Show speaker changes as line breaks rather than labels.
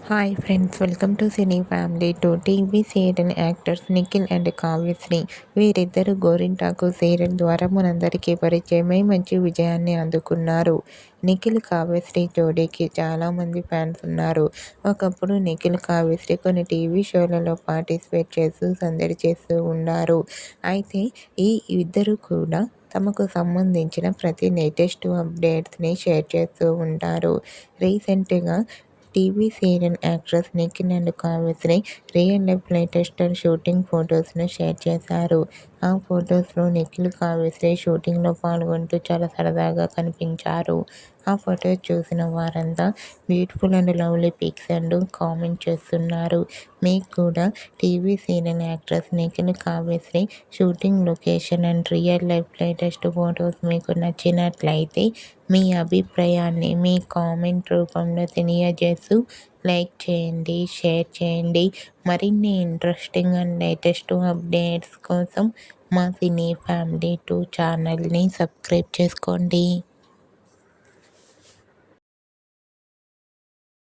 Hi friends, welcome to cine family two. TV serial actors Nikhil and Kavyasri వీరిద్దరు గోరింటాకు serial ద్వారా మనందరికీ పరిచయమై మంచి విజయాన్ని అందుకున్నారు. నిఖిల్ కావ్యశ్రీ జోడీకి చాలామంది ఫ్యాన్స్ ఉన్నారు. ఒకప్పుడు నిఖిల్ కావ్యశ్రీ కొన్ని టీవీ షోలలో పార్టిసిపేట్ చేస్తూ సందడి చేస్తూ ఉన్నారు. అయితే ఈ ఇద్దరు కూడా తమకు సంబంధించిన ప్రతి లేటెస్ట్ అప్డేట్స్ని షేర్ చేస్తూ ఉంటారు. రీసెంట్గా TV serial actress Nikhil and Kavyasri real life latest shooting ఫొటోస్ను షేర్ చేశారు. ఆ ఫొటోస్లో నిఖిల్ కావ్యశ్రీ షూటింగ్లో పాల్గొంటూ చాలా సరదాగా కనిపించారు. ఆ ఫొటోస్ చూసిన వారంతా beautiful and lovely pics and comment చేస్తున్నారు. మీకు కూడా TV serial actress Nikhil Kavyasri shooting location and real life latest photos మీకు నచ్చినట్లయితే మీ అభిప్రాయాన్ని మీ కామెంట్ రూపంలో తెలియజేస్తూ లైక్ చేయండి, షేర్ చేయండి. మరిన్ని ఇంట్రెస్టింగ్ అండ్ లేటెస్ట్ అప్డేట్స్ కోసం మా సినీ ఫ్యామిలీ 2 ఛానల్ని సబ్స్క్రైబ్ చేసుకోండి.